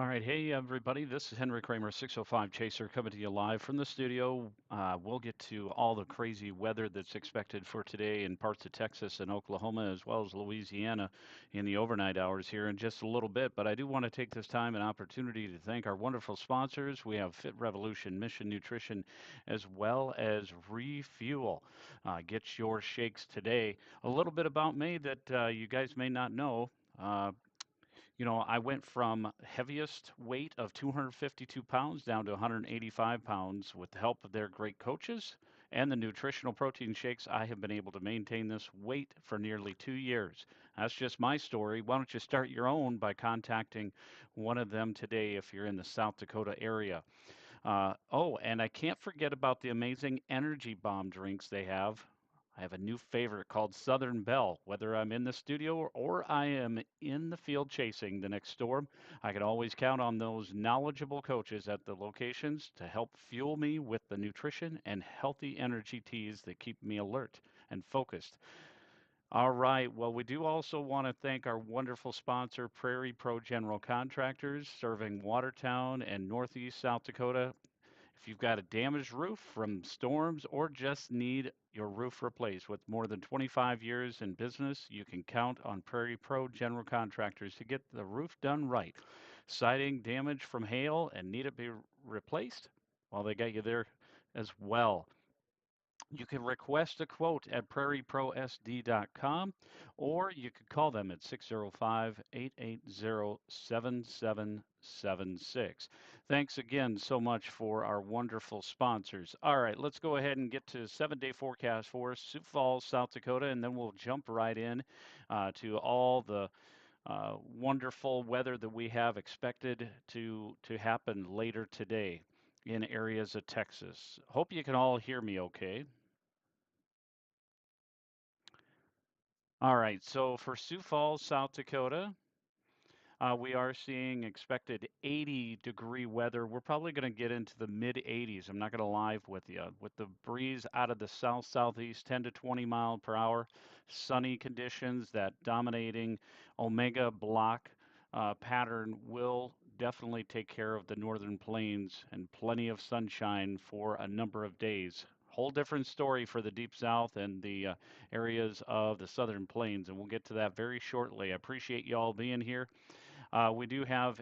All right, hey everybody, this is Henry Kramer, 605 Chaser, coming to you live from the studio. We'll get to all the crazy weather that's expected for today in parts of Texas and Oklahoma, as well as Louisiana in the overnight hours here in just a little bit. But I do want to take this time and opportunity to thank our wonderful sponsors. We have Fit Revolution, Mission Nutrition, as well as Refuel. Get your shakes today. A little bit about me that you guys may not know. Uh, I went from heaviest weight of 252 pounds down to 185 pounds with the help of their great coaches and the nutritional protein shakes. I have been able to maintain this weight for nearly 2 years. That's just my story. Why don't you start your own by contacting one of them today if you're in the South Dakota area? And I can't forget about the amazing energy bomb drinks they have. I have a new favorite called Southern Belle. Whether I'm in the studio or I am in the field chasing the next storm, I can always count on those knowledgeable coaches at the locations to help fuel me with the nutrition and healthy energy teas that keep me alert and focused. All right. Well, we do also want to thank our wonderful sponsor, Prairie Pro General Contractors, serving Watertown and Northeast South Dakota. If you've got a damaged roof from storms or just need your roof replaced with more than 25 years in business, you can count on Prairie Pro General Contractors to get the roof done right. Siding damage from hail and need it be replaced? Well, they got you there as well. You can request a quote at prairieprosd.com or you can call them at 605 880 7776. Thanks again so much for our wonderful sponsors. All right, let's go ahead and get to 7-day forecast for us, Sioux Falls, South Dakota, and then we'll jump right in to all the wonderful weather that we have expected to happen later today in areas of Texas. Hope you can all hear me okay. All right, so for Sioux Falls, South Dakota, we are seeing expected 80-degree weather. We're probably going to get into the mid 80s. I'm not going to lie with you. With the breeze out of the south southeast, 10 to 20 mile per hour, sunny conditions, that dominating Omega block pattern will definitely take care of the northern plains and plenty of sunshine for a number of days. Whole different story for the deep south and the areas of the southern plains, and we'll get to that very shortly. I appreciate you all being here. We do have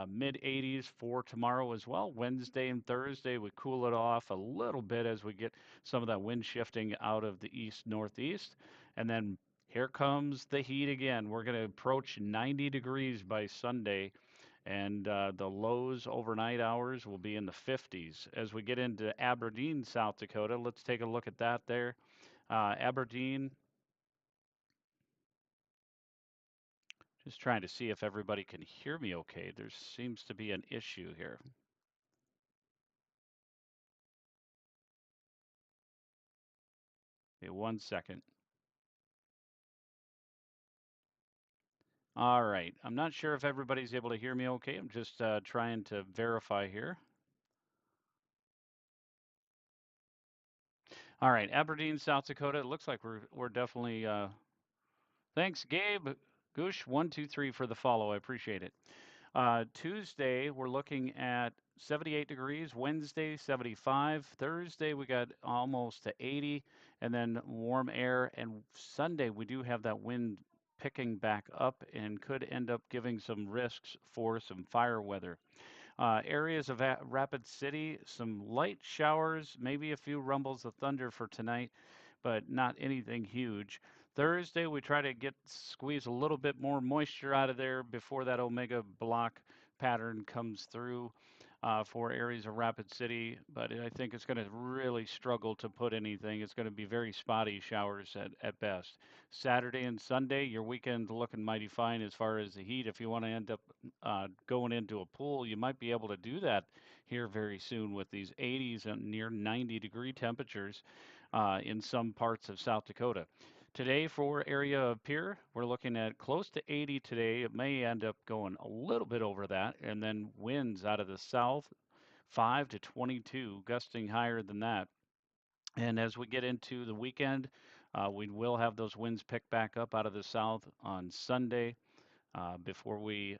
mid 80s for tomorrow as well. Wednesday and Thursday, we cool it off a little bit as we get some of that wind shifting out of the east northeast. And then here comes the heat again. We're going to approach 90 degrees by Sunday, and the lows overnight hours will be in the 50s. As we get into Aberdeen, South Dakota, let's take a look at that there. Aberdeen, just trying to see if everybody can hear me okay. There seems to be an issue here. Okay, 1 second. All right. I'm not sure if everybody's able to hear me okay. I'm just trying to verify here. All right, Aberdeen, South Dakota. It looks like we're definitely. Thanks, Gabe. Goosh, 123 for the follow. I appreciate it. Tuesday, we're looking at 78 degrees. Wednesday, 75. Thursday, we got almost to 80, and then warm air. And Sunday, we do have that wind picking back up and could end up giving some risks for some fire weather. Areas of Rapid City, some light showers, maybe a few rumbles of thunder for tonight, but not anything huge. Thursday, we try to squeeze a little bit more moisture out of there before that Omega block pattern comes through for areas of Rapid City, but I think it's going to really struggle to put anything. It's going to be very spotty showers at best. Saturday and Sunday, your weekend looking mighty fine as far as the heat. If you want to end up going into a pool, you might be able to do that here very soon with these 80s and near 90-degree temperatures in some parts of South Dakota. Today for area of Pierre, we're looking at close to 80 today. It may end up going a little bit over that, and then winds out of the south, 5 to 22, gusting higher than that. And as we get into the weekend, we will have those winds pick back up out of the south on Sunday before we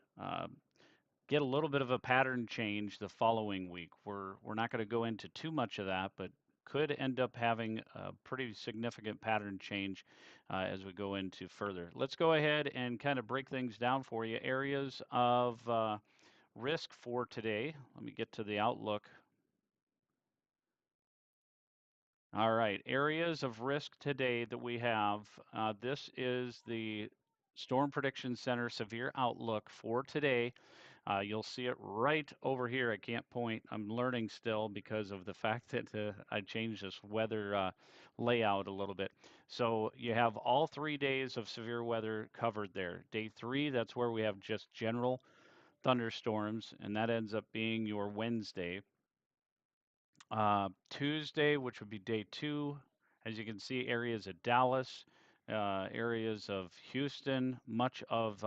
get a little bit of a pattern change the following week. We're not going to go into too much of that, but could end up having a pretty significant pattern change as we go into further. Let's go ahead and kind of break things down for you. Areas of risk for today. Let me get to the outlook. All right, areas of risk today that we have. This is the Storm Prediction Center severe outlook for today. You'll see it right over here. I can't point. I'm learning still because of the fact that I changed this weather layout a little bit. So you have all 3 days of severe weather covered there. Day 3, that's where we have just general thunderstorms, and that ends up being your Wednesday. Tuesday, which would be day 2, as you can see, areas of Dallas, areas of Houston, much of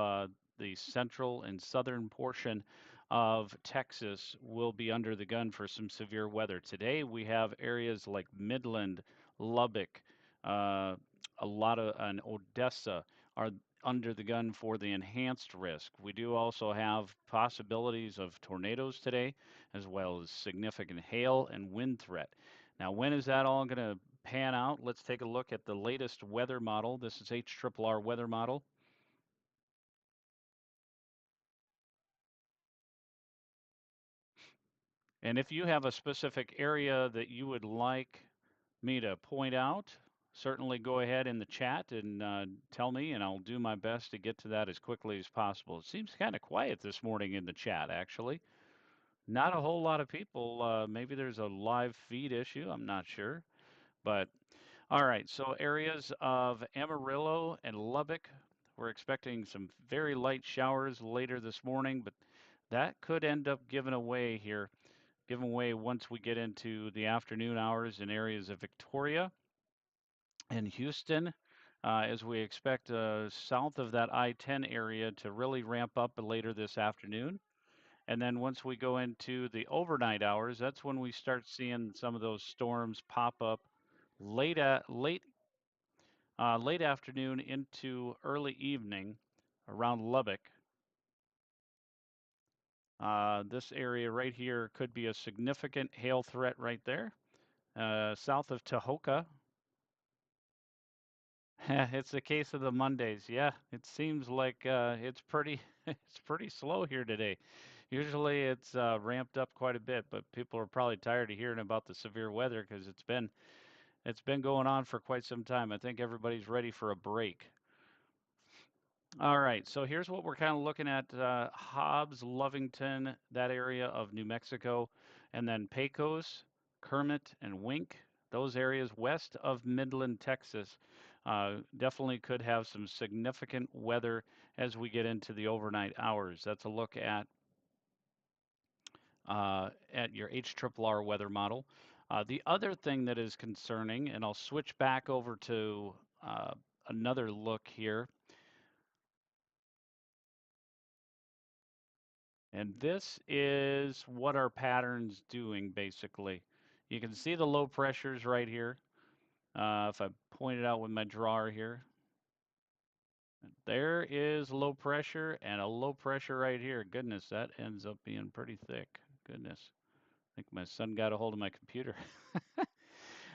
the central and southern portion of Texas will be under the gun for some severe weather. Today, we have areas like Midland, Lubbock, uh, a lot of, and Odessa are under the gun for the enhanced risk. We do also have possibilities of tornadoes today, as well as significant hail and wind threat. Now, when is that all going to pan out? Let's take a look at the latest weather model. This is HRRR weather model. And if you have a specific area that you would like me to point out, certainly go ahead in the chat and tell me, and I'll do my best to get to that as quickly as possible. It seems kind of quiet this morning in the chat, actually. Not a whole lot of people. Maybe there's a live feed issue. I'm not sure. But all right, so areas of Amarillo and Lubbock, we're expecting some very light showers later this morning, but that could end up giving way once we get into the afternoon hours in areas of Victoria and Houston, as we expect south of that I-10 area to really ramp up later this afternoon. And then once we go into the overnight hours, that's when we start seeing some of those storms pop up late afternoon into early evening around Lubbock. This area right here could be a significant hail threat right there. South of Tahoka. It's the case of the Mondays. Yeah, it seems like it's pretty it's pretty slow here today. Usually it's ramped up quite a bit, but people are probably tired of hearing about the severe weather because it's been going on for quite some time. I think everybody's ready for a break. All right, so here's what we're kind of looking at, Hobbs, Lovington, that area of New Mexico, and then Pecos, Kermit, and Wink, those areas west of Midland, Texas, definitely could have some significant weather as we get into the overnight hours. That's a look at your HRRR weather model. The other thing that is concerning, and I'll switch back over to another look here. And this is what our pattern's doing, basically. You can see the low pressures right here. If I point it out with my drawer here, there is low pressure and a low pressure right here. Goodness, that ends up being pretty thick. Goodness, I think my son got a hold of my computer.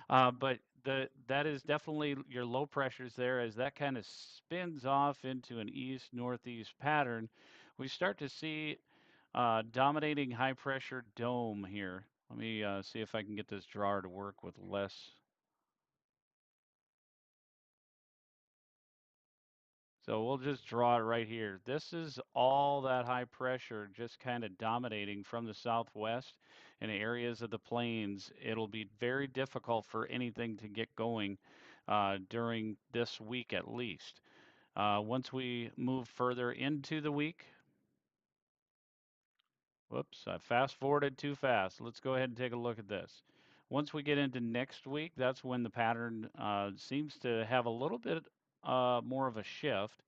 But that is definitely your low pressures there. As that kind of spins off into an east-northeast pattern, we start to see dominating high pressure dome here. Let me see if I can get this drawer to work with less. So we'll just draw it right here. This is all that high pressure just kind of dominating from the southwest in areas of the plains. It'll be very difficult for anything to get going during this week at least. Once we move further into the week, whoops, I fast forwarded too fast. Let's go ahead and take a look at this. Once we get into next week, that's when the pattern seems to have a little bit more of a shift.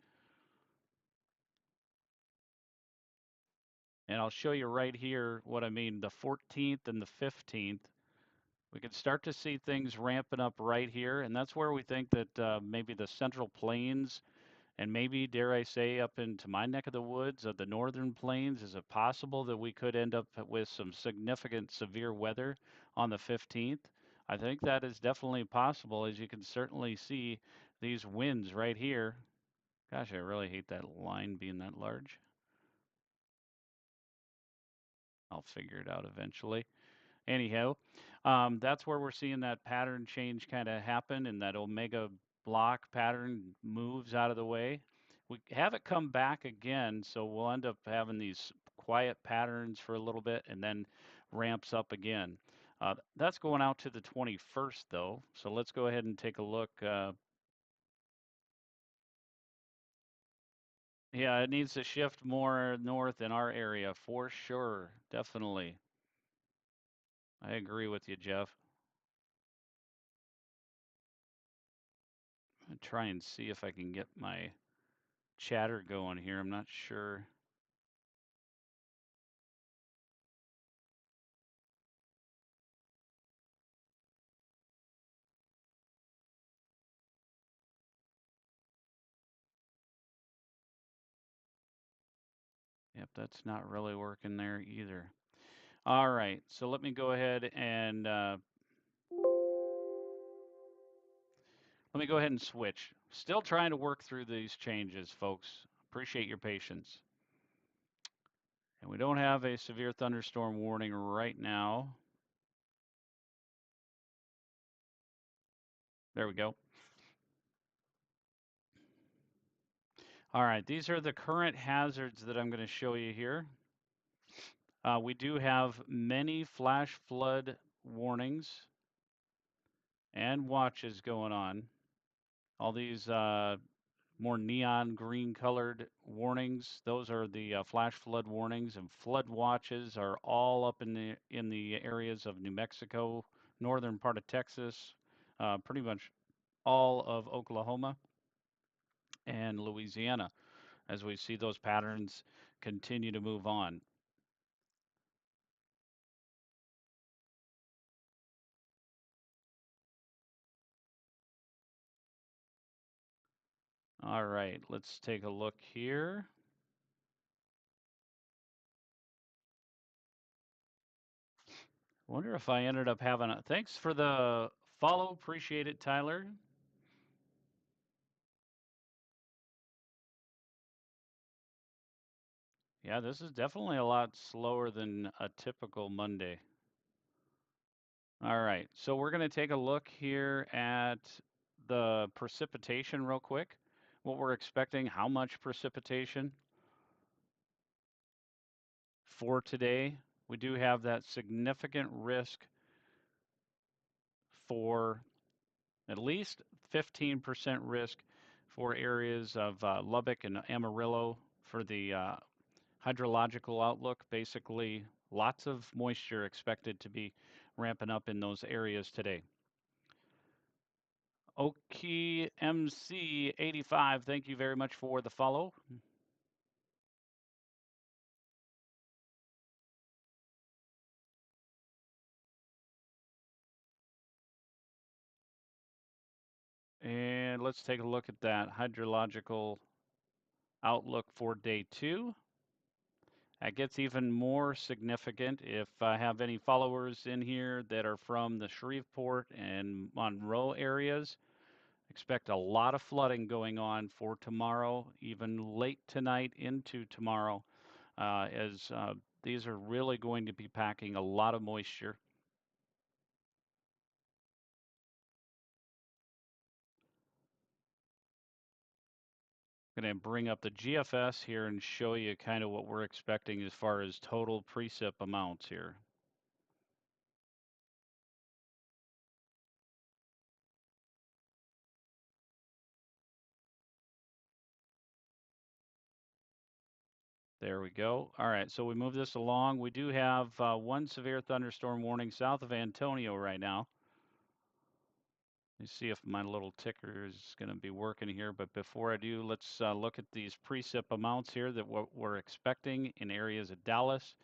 And I'll show you right here what I mean, the 14th and the 15th. We can start to see things ramping up right here, and that's where we think that maybe the Central Plains And maybe, dare I say, up into my neck of the woods of the northern plains, is it possible that we could end up with some significant severe weather on the 15th? I think that is definitely possible, as you can certainly see these winds right here. Gosh, I really hate that line being that large. I'll figure it out eventually. Anyhow, that's where we're seeing that pattern change kind of happen, and that omega block pattern moves out of the way. We have it come back again, so we'll end up having these quiet patterns for a little bit and then ramps up again. That's going out to the 21st, though, so let's go ahead and take a look. Yeah, it needs to shift more north in our area for sure, definitely. I agree with you, Jeff. I'm gonna try and see if I can get my chatter going here. I'm not sure. Yep, that's not really working there either. All right, so let me go ahead and switch. Still trying to work through these changes, folks. Appreciate your patience. And we don't have a severe thunderstorm warning right now. There we go. All right, these are the current hazards that I'm going to show you here. We do have many flash flood warnings and watches going on. All these more neon green colored warnings, those are the flash flood warnings, and flood watches are all up in the areas of New Mexico, northern part of Texas, pretty much all of Oklahoma and Louisiana, as we see those patterns continue to move on. All right, let's take a look here. Wonder if I ended up having a, thanks for the follow, appreciate it, Tyler. Yeah, this is definitely a lot slower than a typical Monday. All right, so we're going to take a look here at the precipitation real quick. What we're expecting, how much precipitation for today. We do have that significant risk for at least 15% risk for areas of Lubbock and Amarillo for the hydrological outlook. Basically, lots of moisture expected to be ramping up in those areas today. Okie MC 85, thank you very much for the follow. And let's take a look at that hydrological outlook for day 2. That gets even more significant if I have any followers in here that are from the Shreveport and Monroe areas. Expect a lot of flooding going on for tomorrow, even late tonight into tomorrow, as these are really going to be packing a lot of moisture. I'm going to bring up the GFS here and show you kind of what we're expecting as far as total precip amounts here. There we go. All right, so we move this along. We do have one severe thunderstorm warning south of Antonio right now. Let me see if my little ticker is going to be working here. But before I do, let's look at these precip amounts here that what we're expecting in areas of Dallas.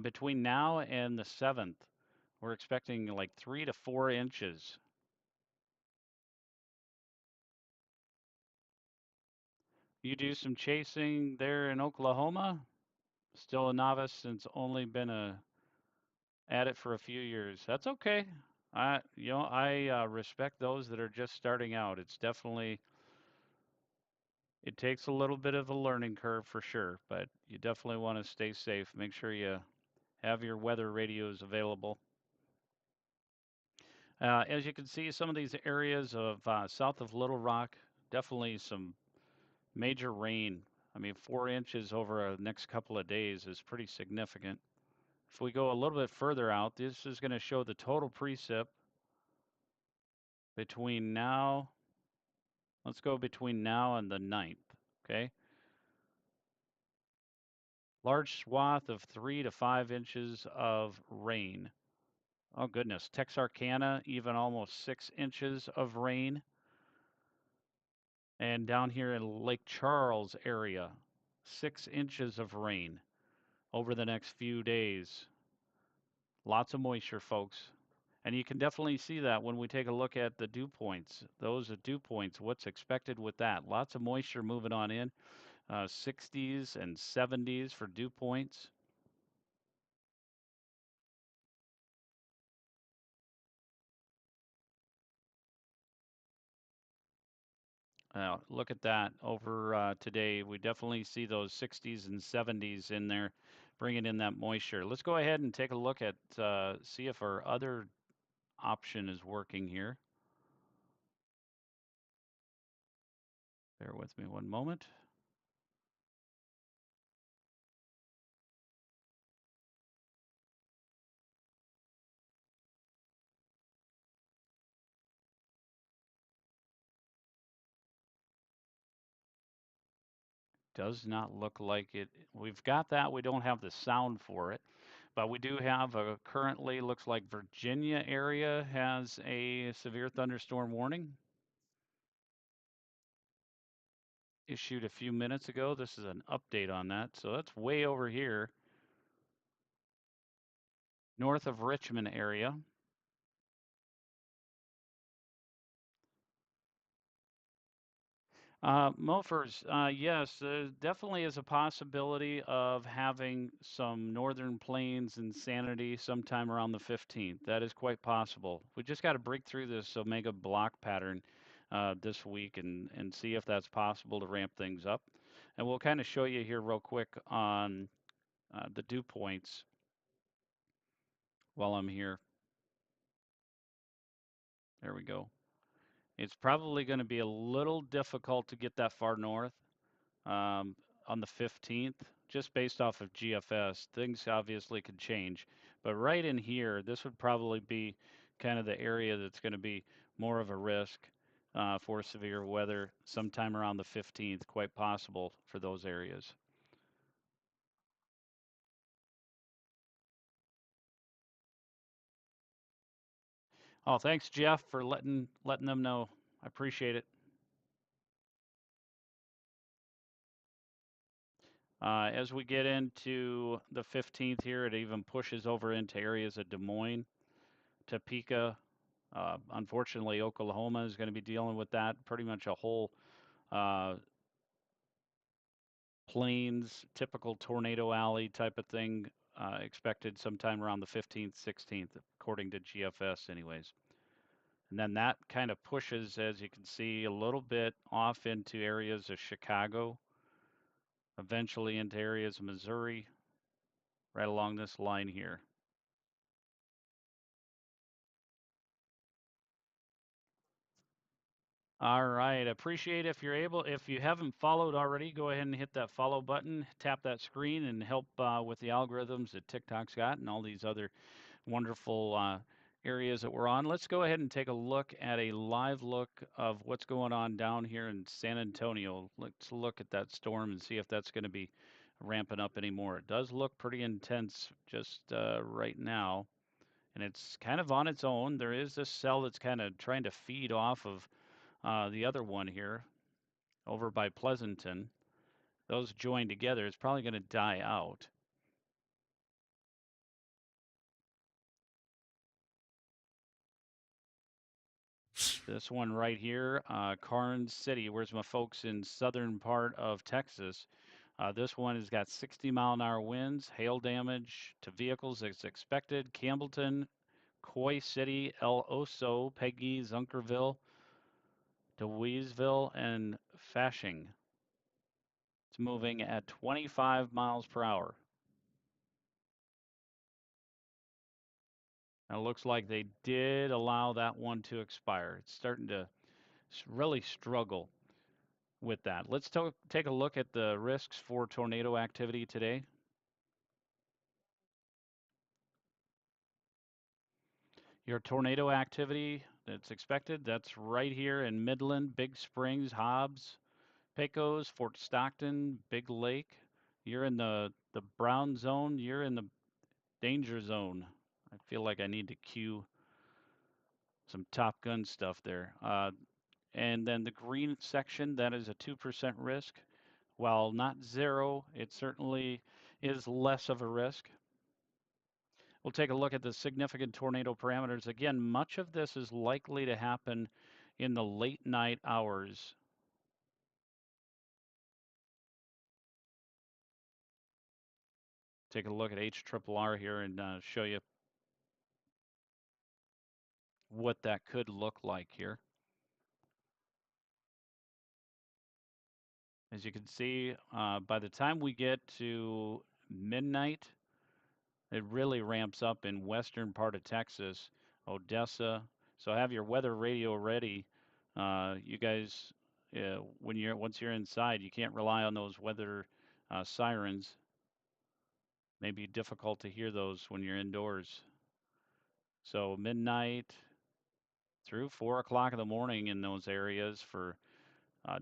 Between now and the 7th, we're expecting like 3 to 4 inches. You do some chasing there in Oklahoma? Still a novice since only been at it for a few years. That's okay. I respect those that are just starting out. It takes a little bit of a learning curve for sure, but you definitely want to stay safe. Make sure you have your weather radios available. As you can see, some of these areas of south of Little Rock, definitely some major rain. I mean, 4 inches over the next couple of days is pretty significant. If we go a little bit further out, this is going to show the total precip between now, let's go between now and the 9th, okay? Large swath of 3 to 5 inches of rain. Oh goodness, Texarkana, even almost 6 inches of rain. And down here in Lake Charles area, 6 inches of rain over the next few days. Lots of moisture, folks. And you can definitely see that when we take a look at the dew points. Those are dew points, what's expected with that. Lots of moisture moving on in, 60s and 70s for dew points. Look at that over today. We definitely see those 60s and 70s in there, bringing in that moisture. Let's go ahead and take a look at, see if our other option is working here. Bear with me one moment. Does not look like it. We've got that. We don't have the sound for it, but we do have currently looks like Virginia area has a severe thunderstorm warning issued a few minutes ago. This is an update on that. So that's way over here, north of Richmond area. Mofers, yes, there definitely is a possibility of having some northern plains insanity sometime around the 15th. That is quite possible. We just got to break through this omega block pattern this week and see if that's possible to ramp things up. And we'll kind of show you here real quick on the dew points while I'm here. There we go. It's probably going to be a little difficult to get that far north. um, on the 15th, just based off of GFS. Things obviously could change, but right in here, this would probably be kind of the area that's going to be more of a risk for severe weather sometime around the 15th, quite possible for those areas. Oh, thanks, Jeff, for letting them know. I appreciate it. As we get into the 15th here, it even pushes over into areas of Des Moines, Topeka. Unfortunately, Oklahoma is going to be dealing with that. Pretty much a whole uh, plains, typical tornado alley type of thing expected sometime around the 15th, 16th, according to GFS, anyways. And then that kind of pushes, as you can see, a little bit off into areas of Chicago, eventually into areas of Missouri, right along this line here. All right. Appreciate if you're able, if you haven't followed already, go ahead and hit that follow button, tap that screen, and help with the algorithms that TikTok's got and all these other wonderful areas that we're on. Let's go ahead and take a look at a live look of what's going on down here in San Antonio. Let's look at that storm and see if that's going to be ramping up anymore. It does look pretty intense just right now, and it's kind of on its own. There is this cell that's kind of trying to feed off of the other one here over by Pleasanton. Those joined together, it's probably going to die out. This one right here, Karnes City. Where's my folks in southern part of Texas? This one has got 60-mile-an-hour winds, hail damage to vehicles as expected. Campbellton, Coy City, El Oso, Peggy, Zunkerville, DeWeesville, and Fashing. It's moving at 25 miles per hour. Now, it looks like they did allow that one to expire. It's starting to really struggle with that. Let's take a look at the risks for tornado activity today. Your tornado activity that's expected, that's right here in Midland, Big Springs, Hobbs, Pecos, Fort Stockton, Big Lake. You're in the brown zone. You're in the danger zone. I feel like I need to cue some Top Gun stuff there. And then the green section, that is a 2% risk. While not zero, it certainly is less of a risk. We'll take a look at the significant tornado parameters. Again, much of this is likely to happen in the late night hours. Take a look at HRRR here and show you what that could look like here. As you can see, by the time we get to midnight, it really ramps up in western part of Texas, Odessa. So have your weather radio ready. You guys, once you're inside, you can't rely on those weather sirens. May be difficult to hear those when you're indoors. So midnight through 4 o'clock in the morning in those areas for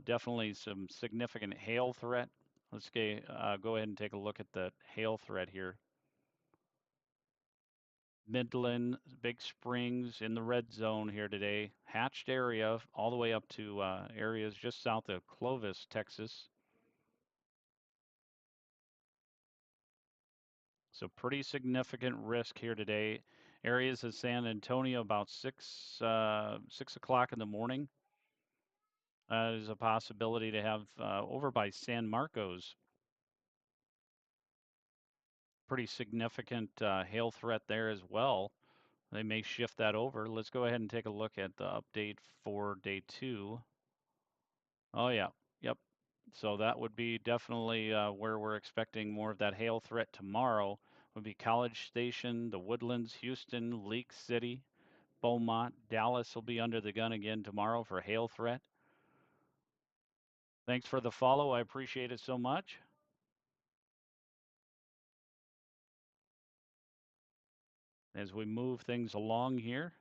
definitely some significant hail threat. Let's go ahead and take a look at the hail threat here. Midland, Big Springs in the red zone here today. Hatched area all the way up to areas just south of Clovis, Texas. So pretty significant risk here today. Areas of San Antonio about 6 o'clock in the morning. There's a possibility to have over by San Marcos. Pretty significant hail threat there as well. They may shift that over. Let's go ahead and take a look at the update for day 2. Oh yeah, yep. So that would be definitely where we're expecting more of that hail threat tomorrow. Would be College Station, the Woodlands, Houston, Leak City, Beaumont, Dallas will be under the gun again tomorrow for hail threat. Thanks for the follow. I appreciate it so much. As we move things along here,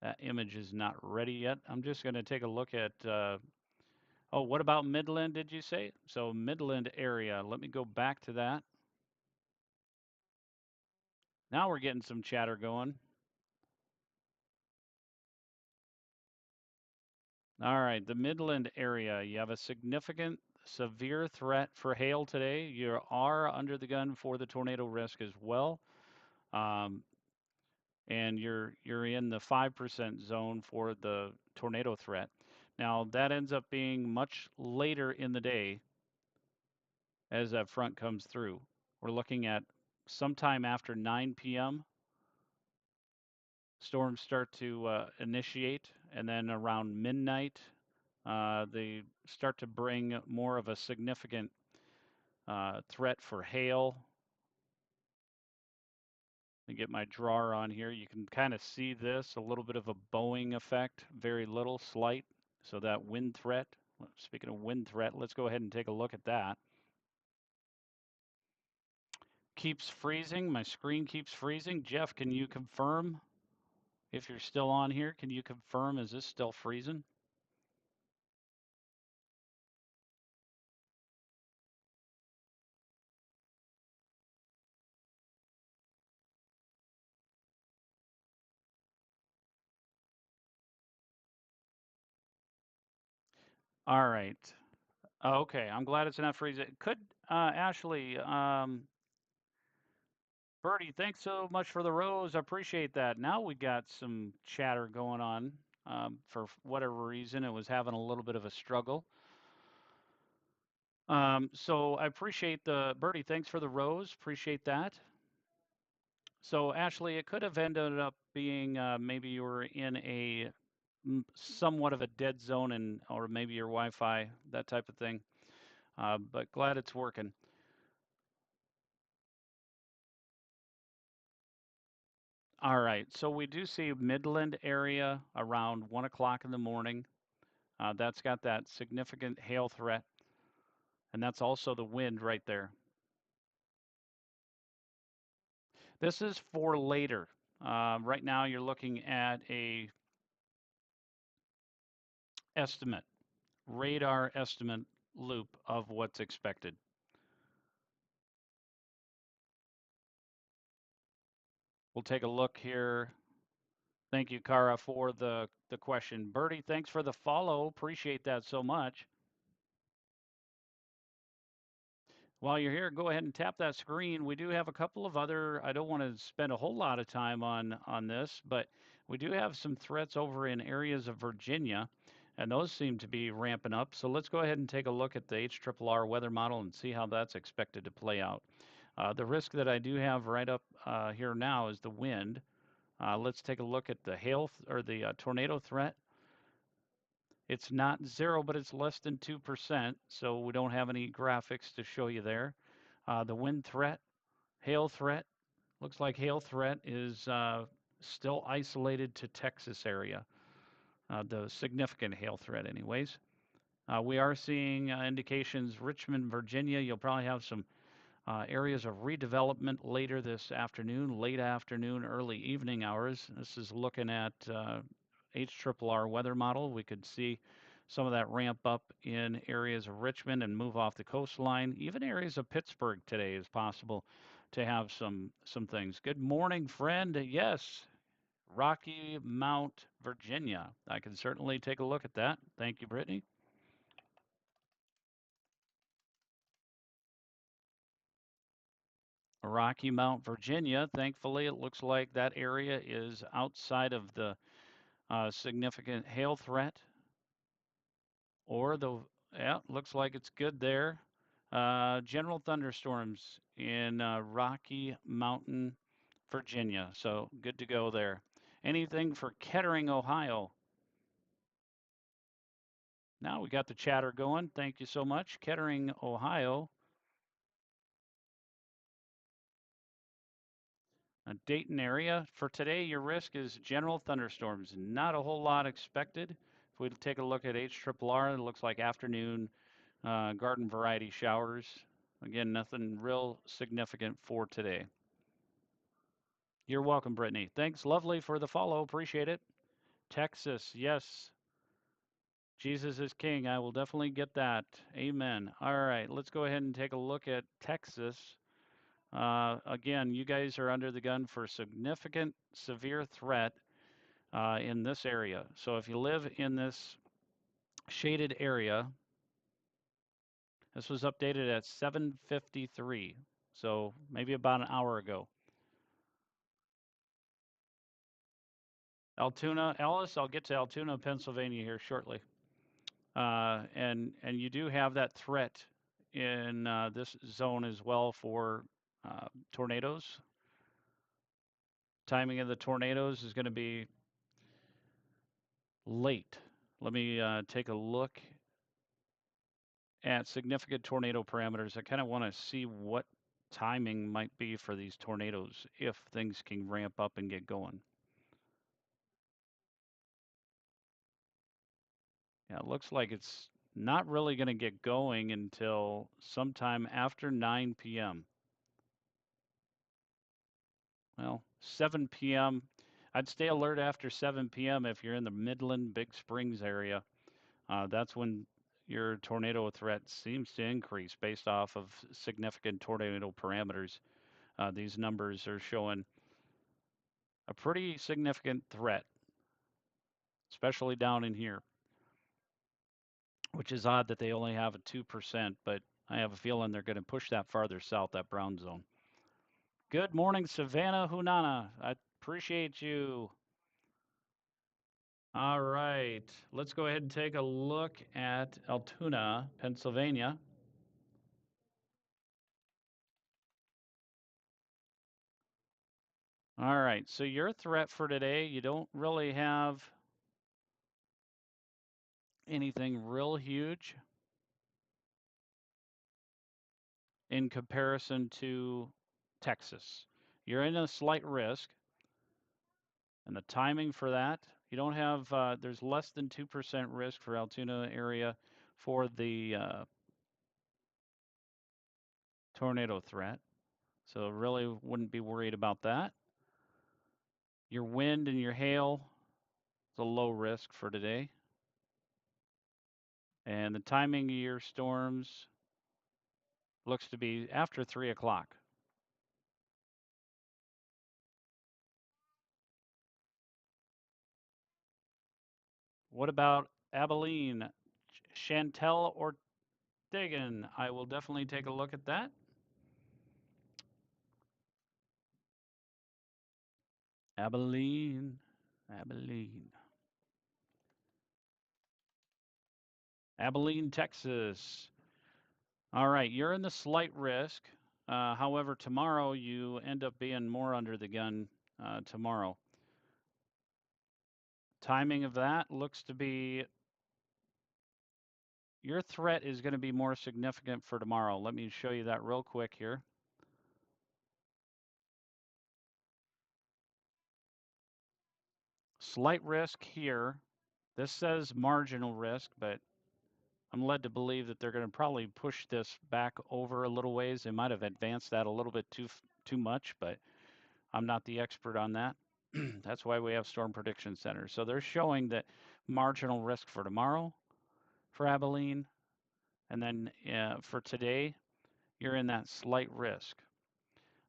that image is not ready yet. I'm just going to take a look at, oh, what about Midland, did you say? So Midland area, let me go back to that. Now we're getting some chatter going. All right, the Midland area, you have a significant severe threat for hail today. You are under the gun for the tornado risk as well. And you're in the 5% zone for the tornado threat. Now, that ends up being much later in the day as that front comes through. We're looking at sometime after 9 p.m. Storms start to initiate, and then around midnight, they start to bring more of a significant threat for hail. Let me get my drawer on here. You can kind of see this, a little bit of a Boeing effect, very little, slight. So that wind threat, speaking of wind threat, let's go ahead and take a look at that. Keeps freezing. My screen keeps freezing. Jeff, can you confirm if you're still on here? Can you confirm, is this still freezing? All right. Okay, I'm glad it's not freezing. Could Ashley, Birdie, thanks so much for the rose. I appreciate that. Now we got some chatter going on. For whatever reason, it was having a little bit of a struggle. So I appreciate the birdie. Thanks for the rose. Appreciate that. So Ashley, it could have ended up being maybe you were in a somewhat of a dead zone, and or maybe your Wi-Fi, that type of thing. But glad it's working. All right. So we do see Midland area around 1 o'clock in the morning. That's got that significant hail threat, and that's also the wind right there. This is for later. Right now, you're looking at a estimate, radar estimate loop of what's expected. We'll take a look here. Thank you, Kara, for the question. Birdie, thanks for the follow. Appreciate that so much. While you're here, go ahead and tap that screen. We do have a couple of other, I don't want to spend a whole lot of time on this, but we do have some threats over in areas of Virginia, and those seem to be ramping up. So let's go ahead and take a look at the HRRR weather model and see how that's expected to play out. The risk that I do have right up here now is the wind. Let's take a look at the hail or the tornado threat. It's not zero, but it's less than 2%, so we don't have any graphics to show you there. The wind threat, hail threat, looks like hail threat is still isolated to Texas area, the significant hail threat anyways. We are seeing indications Richmond, Virginia, you'll probably have some areas of redevelopment later this afternoon, late afternoon, early evening hours. This is looking at HRRR weather model. We could see some of that ramp up in areas of Richmond and move off the coastline. Even areas of Pittsburgh today is possible to have some things. Good morning, friend. Yes, Rocky Mount, Virginia. I can certainly take a look at that. Thank you, Brittany. Rocky Mount, Virginia. Thankfully, it looks like that area is outside of the significant hail threat or the, yeah, looks like it's good there. General thunderstorms in Rocky Mountain, Virginia. So good to go there. Anything for Kettering, Ohio? Now we got the chatter going. Thank you so much. Kettering, Ohio. Dayton area. For today, your risk is general thunderstorms. Not a whole lot expected. If we take a look at HRRR, it looks like afternoon garden variety showers. Again, nothing real significant for today. You're welcome, Brittany. Thanks, lovely, for the follow. Appreciate it. Texas, yes. Jesus is king. I will definitely get that. Amen. All right, let's go ahead and take a look at Texas. Again, you guys are under the gun for significant severe threat in this area. So if you live in this shaded area, this was updated at 7:53, so maybe about an hour ago. Altoona, Ellis, I'll get to Altoona, Pennsylvania here shortly. And you do have that threat in this zone as well for tornadoes. Timing of the tornadoes is going to be late. Let me take a look at significant tornado parameters. I kind of want to see what timing might be for these tornadoes if things can ramp up and get going. Yeah, it looks like it's not really going to get going until sometime after 9 p.m. Well, 7 p.m. I'd stay alert after 7 p.m. if you're in the Midland, Big Springs area. That's when your tornado threat seems to increase based off of significant tornado parameters. These numbers are showing a pretty significant threat, especially down in here, which is odd that they only have a 2%, but I have a feeling they're going to push that farther south, that brown zone. Good morning, Savannah Hunana. I appreciate you. All right, let's go ahead and take a look at Altoona, Pennsylvania. All right, so your threat for today, you don't really have anything real huge in comparison to Texas. You're in a slight risk, and the timing for that, you don't have, there's less than 2% risk for Altoona area for the tornado threat. So really wouldn't be worried about that. Your wind and your hail is a low risk for today. And the timing of your storms looks to be after 3 o'clock. What about Abilene? Chantel Ortegan. I will definitely take a look at that. Abilene, Abilene, Abilene, Texas. All right, you're in the slight risk. However, tomorrow you end up being more under the gun tomorrow. Timing of that looks to be your threat is going to be more significant for tomorrow. Let me show you that real quick here. Slight risk here. This says marginal risk, but I'm led to believe that they're going to probably push this back over a little ways. They might have advanced that a little bit too much, but I'm not the expert on that. That's why we have Storm Prediction Center. So they're showing that marginal risk for tomorrow for Abilene, and then for today, you're in that slight risk.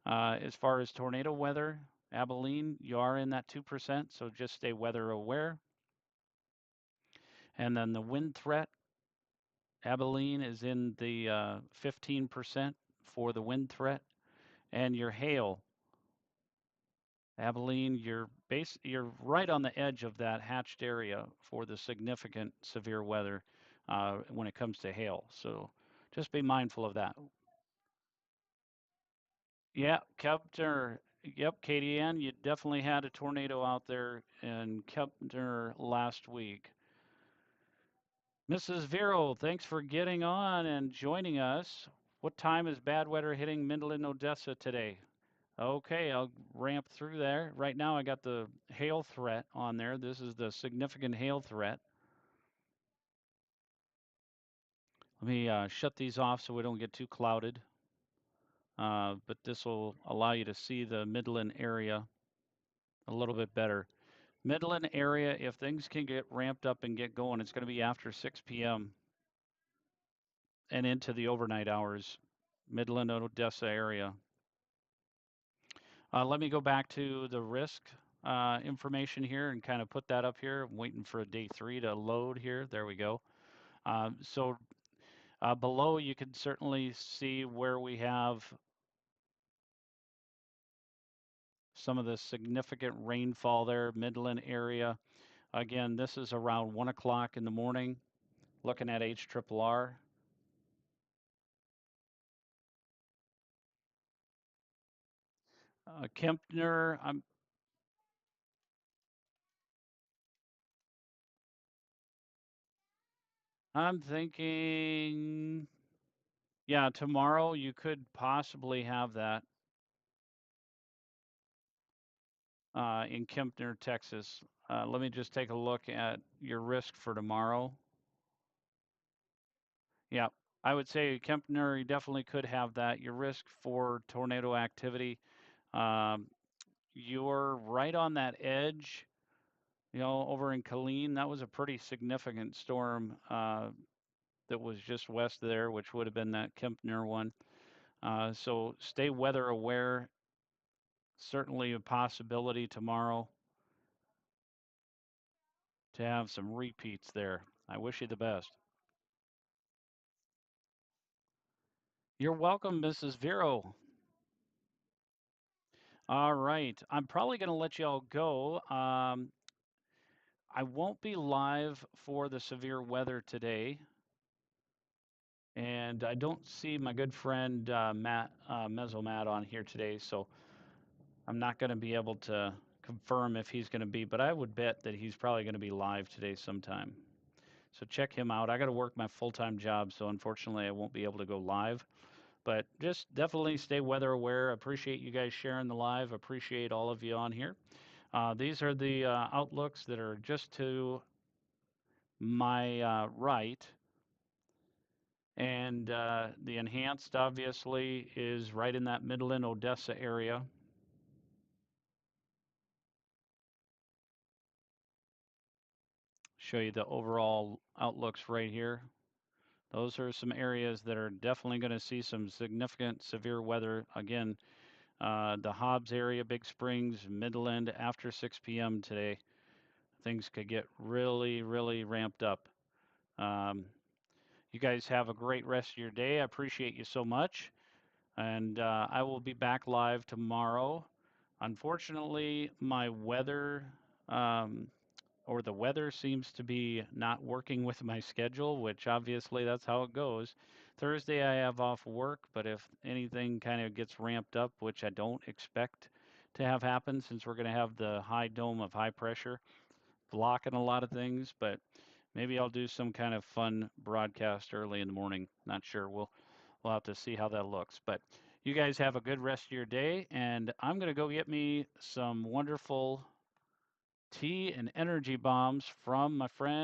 As far as tornado weather, Abilene, you are in that 2%, so just stay weather aware. And then the wind threat, Abilene is in the 15% for the wind threat. And your hail, Abilene, you're right on the edge of that hatched area for the significant severe weather when it comes to hail. So just be mindful of that. Yeah, Kepner. Yep, Katie Ann, you definitely had a tornado out there in Kepner last week. Mrs. Vero, thanks for getting on and joining us. What time is bad weather hitting Midland, Odessa today? Okay, I'll ramp through there. Right now, I got the hail threat on there. This is the significant hail threat. Let me shut these off so we don't get too clouded. But this will allow you to see the Midland area a little bit better. Midland area, if things can get ramped up and get going, it's going to be after 6 p.m. and into the overnight hours. Midland, Odessa area. Let me go back to the risk information here and kind of put that up here. I'm waiting for day 3 to load here. There we go. So below, you can certainly see where we have some of the significant rainfall there, Midland area. Again, this is around 1 o'clock in the morning, looking at HRRR. Kempner, I'm thinking, yeah, tomorrow you could possibly have that in Kempner, Texas. Let me just take a look at your risk for tomorrow. Yeah, I would say Kempner, you definitely could have that. Your risk for tornado activity, um, you're right on that edge. You know, over in Killeen, that was a pretty significant storm that was just west there, which would have been that Kempner one. So stay weather aware. Certainly a possibility tomorrow to have some repeats there. I wish you the best. You're welcome, Mrs. Vero. All right. I'm probably going to let y'all go. I won't be live for the severe weather today, and I don't see my good friend Matt Mesomat on here today, so I'm not going to be able to confirm if he's going to be, but I would bet that he's probably going to be live today sometime. So check him out. I got to work my full-time job, so unfortunately I won't be able to go live. But just definitely stay weather aware. Appreciate you guys sharing the live. Appreciate all of you on here. These are the outlooks that are just to my right. And the enhanced, obviously, is right in that Midland, Odessa area. Show you the overall outlooks right here. Those are some areas that are definitely going to see some significant severe weather. Again, the Hobbs area, Big Springs, Midland, after 6 p.m. today, things could get really, really ramped up. Um, you guys have a great rest of your day. I appreciate you so much. And I will be back live tomorrow. Unfortunately, my weather um, or the weather seems to be not working with my schedule, which obviously that's how it goes. Thursday I have off work, but if anything kind of gets ramped up, which I don't expect to have happen since we're going to have the high dome of high pressure blocking a lot of things, but maybe I'll do some kind of fun broadcast early in the morning. Not sure. We'll have to see how that looks. But you guys have a good rest of your day, and I'm going to go get me some wonderful tea and energy bombs from my friend